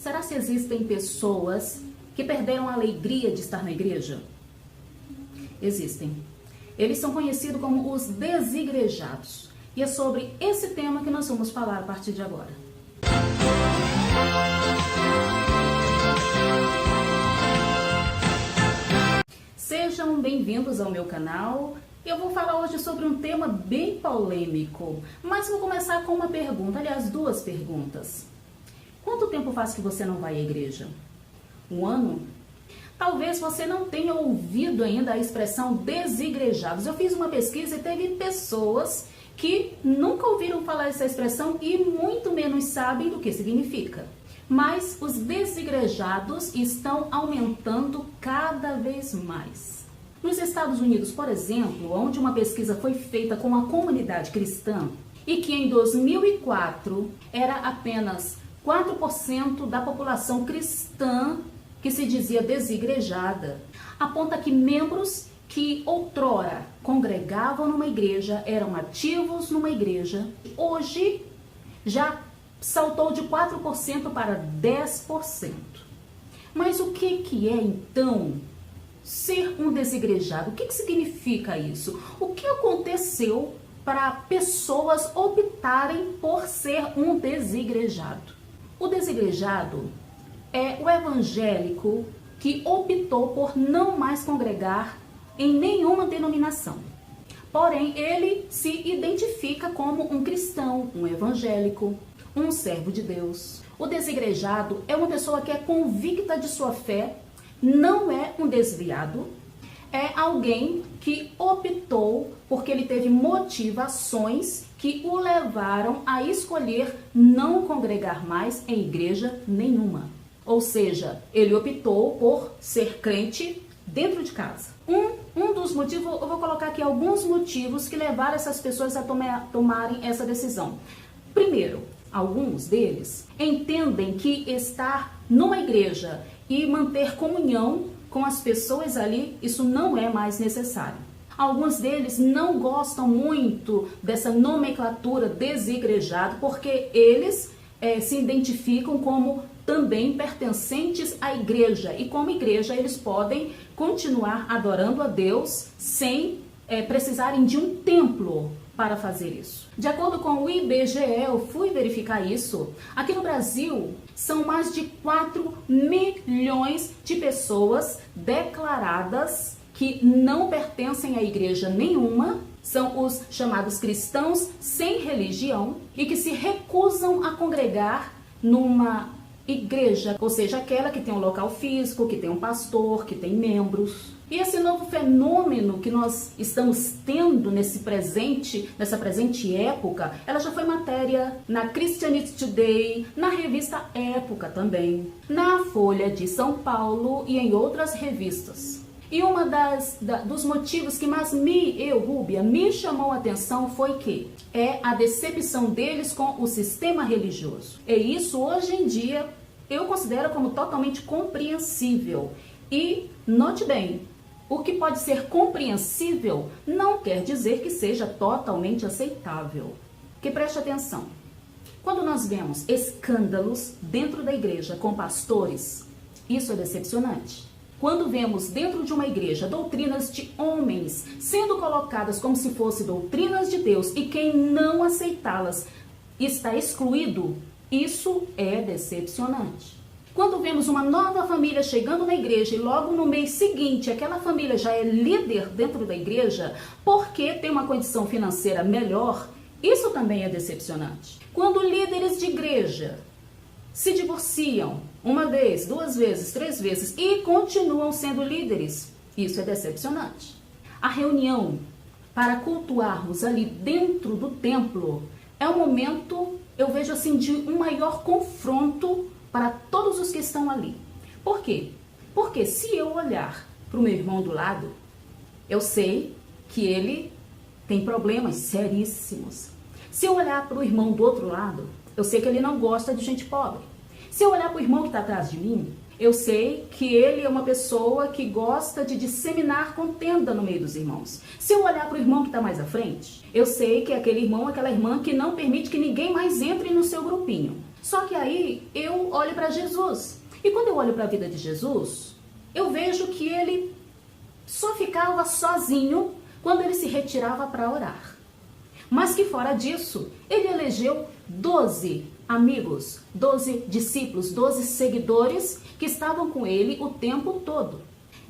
Será que existem pessoas que perderam a alegria de estar na igreja? Existem. Eles são conhecidos como os desigrejados. E é sobre esse tema que nós vamos falar a partir de agora. Sejam bem-vindos ao meu canal. Eu vou falar hoje sobre um tema bem polêmico, mas vou começar com uma pergunta, aliás, duas perguntas. Quanto tempo faz que você não vai à igreja? Um ano? Talvez você não tenha ouvido ainda a expressão desigrejados. Eu fiz uma pesquisa e teve pessoas que nunca ouviram falar essa expressão e muito menos sabem do que significa. Mas os desigrejados estão aumentando cada vez mais. Nos Estados Unidos, por exemplo, onde uma pesquisa foi feita com a comunidade cristã e que em 2004 era apenas 4% da população cristã que se dizia desigrejada, aponta que membros que outrora congregavam numa igreja, eram ativos numa igreja, hoje já saltou de 4% para 10%. Mas o que é então ser um desigrejado? O que significa isso? O que aconteceu para pessoas optarem por ser um desigrejado? O desigrejado é o evangélico que optou por não mais congregar em nenhuma denominação. Porém, ele se identifica como um cristão, um evangélico, um servo de Deus. O desigrejado é uma pessoa que é convicta de sua fé, não é um desviado, é alguém que optou porque ele teve motivações que o levaram a escolher não congregar mais em igreja nenhuma. Ou seja, ele optou por ser crente dentro de casa. Um dos motivos, eu vou colocar aqui alguns motivos que levaram essas pessoas a tomarem essa decisão. Primeiro, alguns deles entendem que estar numa igreja e manter comunhão com as pessoas ali, isso não é mais necessário. Alguns deles não gostam muito dessa nomenclatura desigrejado, porque eles se identificam como também pertencentes à igreja. E como igreja eles podem continuar adorando a Deus sem precisarem de um templo para fazer isso. De acordo com o IBGE, eu fui verificar isso, aqui no Brasil são mais de 4 milhões de pessoas declaradas que não pertencem a igreja nenhuma, são os chamados cristãos sem religião e que se recusam a congregar numa igreja, ou seja, aquela que tem um local físico, que tem um pastor, que tem membros. E esse novo fenômeno que nós estamos tendo nessa presente época, ela já foi matéria na Christianity Today, na revista Época também, na Folha de São Paulo e em outras revistas. E uma dos motivos que mais Rúbia, me chamou a atenção foi que é a decepção deles com o sistema religioso. E isso hoje em dia eu considero como totalmente compreensível. E note bem, o que pode ser compreensível não quer dizer que seja totalmente aceitável. Que preste atenção. Quando nós vemos escândalos dentro da igreja com pastores, isso é decepcionante. Quando vemos dentro de uma igreja doutrinas de homens sendo colocadas como se fossem doutrinas de Deus e quem não aceitá-las está excluído, isso é decepcionante. Quando vemos uma nova família chegando na igreja e logo no mês seguinte aquela família já é líder dentro da igreja porque tem uma condição financeira melhor, isso também é decepcionante. Quando líderes de igreja se divorciam uma vez, duas vezes, três vezes e continuam sendo líderes, isso é decepcionante. A reunião para cultuarmos ali dentro do templo é um momento, eu vejo assim, de um maior confronto para todos os que estão ali. Por quê? Porque se eu olhar para o meu irmão do lado, eu sei que ele tem problemas seríssimos. Se eu olhar para o irmão do outro lado, eu sei que ele não gosta de gente pobre. Se eu olhar para o irmão que está atrás de mim, eu sei que ele é uma pessoa que gosta de disseminar contenda no meio dos irmãos. Se eu olhar para o irmão que está mais à frente, eu sei que é aquele irmão, aquela irmã que não permite que ninguém mais entre no seu grupinho. Só que aí eu olho para Jesus. E quando eu olho para a vida de Jesus, eu vejo que ele só ficava sozinho quando ele se retirava para orar. Mas que fora disso, ele elegeu 12 amigos, 12 discípulos, 12 seguidores que estavam com ele o tempo todo.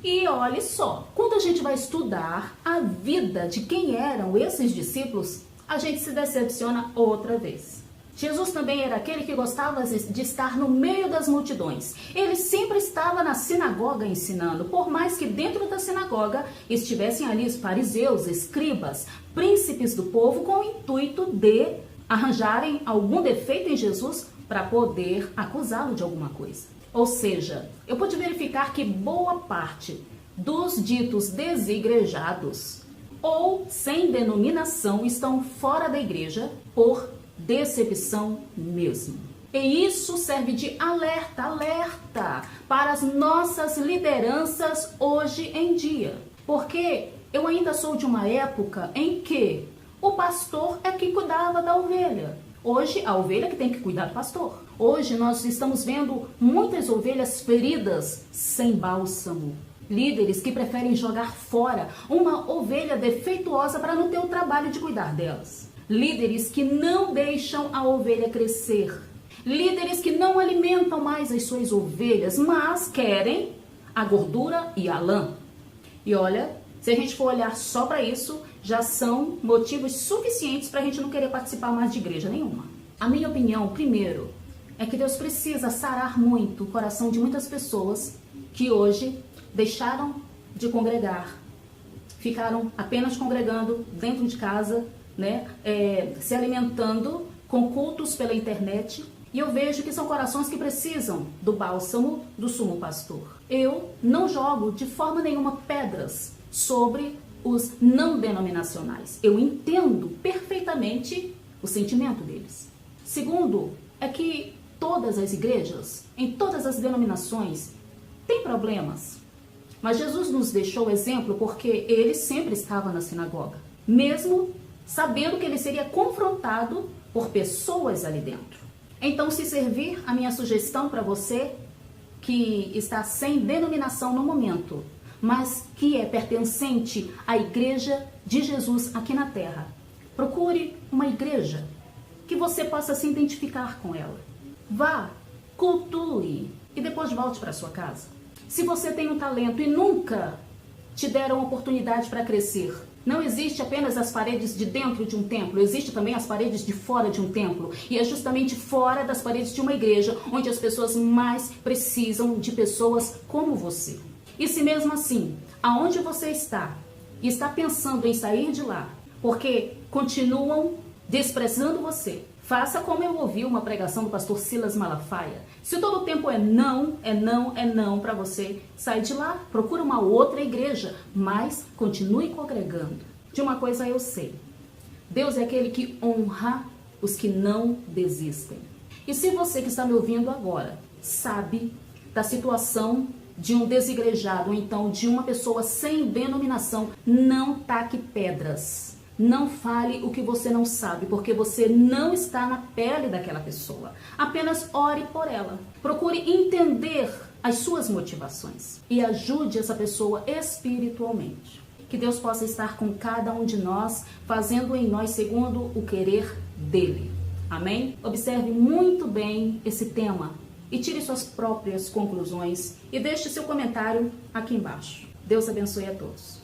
E olhe só, quando a gente vai estudar a vida de quem eram esses discípulos, a gente se decepciona outra vez. Jesus também era aquele que gostava de estar no meio das multidões. Ele sempre estava na sinagoga ensinando, por mais que dentro da sinagoga estivessem ali os fariseus, escribas, príncipes do povo, com o intuito de arranjarem algum defeito em Jesus para poder acusá-lo de alguma coisa. Ou seja, eu pude verificar que boa parte dos ditos desigrejados ou sem denominação estão fora da igreja por decepção mesmo. E isso serve de alerta para as nossas lideranças hoje em dia. Porque eu ainda sou de uma época em que o pastor é quem cuidava da ovelha. Hoje, a ovelha que tem que cuidar do pastor. Hoje, nós estamos vendo muitas ovelhas feridas sem bálsamo. Líderes que preferem jogar fora uma ovelha defeituosa para não ter o trabalho de cuidar delas. Líderes que não deixam a ovelha crescer. Líderes que não alimentam mais as suas ovelhas, mas querem a gordura e a lã. E olha, se a gente for olhar só para isso, já são motivos suficientes para a gente não querer participar mais de igreja nenhuma. A minha opinião, primeiro, é que Deus precisa sarar muito o coração de muitas pessoas que hoje deixaram de congregar, ficaram apenas congregando dentro de casa, né, se alimentando com cultos pela internet. E eu vejo que são corações que precisam do bálsamo do sumo pastor. Eu não jogo de forma nenhuma pedras sobre os não denominacionais. Eu entendo perfeitamente o sentimento deles. Segundo, é que todas as igrejas, em todas as denominações, têm problemas. Mas Jesus nos deixou exemplo porque ele sempre estava na sinagoga, mesmo sabendo que ele seria confrontado por pessoas ali dentro. Então, se servir a minha sugestão para você que está sem denominação no momento, mas que é pertencente à igreja de Jesus aqui na terra, procure uma igreja que você possa se identificar com ela. Vá, cultue e depois volte para sua casa. Se você tem um talento e nunca te deram oportunidade para crescer, não existe apenas as paredes de dentro de um templo, existe também as paredes de fora de um templo. E é justamente fora das paredes de uma igreja onde as pessoas mais precisam de pessoas como você. E se mesmo assim, aonde você está e está pensando em sair de lá, porque continuam desprezando você, faça como eu ouvi uma pregação do pastor Silas Malafaia. Se todo o tempo é não para você, sai de lá, procura uma outra igreja, mas continue congregando. De uma coisa eu sei, Deus é aquele que honra os que não desistem. E se você que está me ouvindo agora sabe da situação de um desigrejado, ou então de uma pessoa sem denominação, não taque pedras. Não fale o que você não sabe, porque você não está na pele daquela pessoa. Apenas ore por ela. Procure entender as suas motivações e ajude essa pessoa espiritualmente. Que Deus possa estar com cada um de nós, fazendo em nós segundo o querer dele. Amém? Observe muito bem esse tema e tire suas próprias conclusões e deixe seu comentário aqui embaixo. Deus abençoe a todos.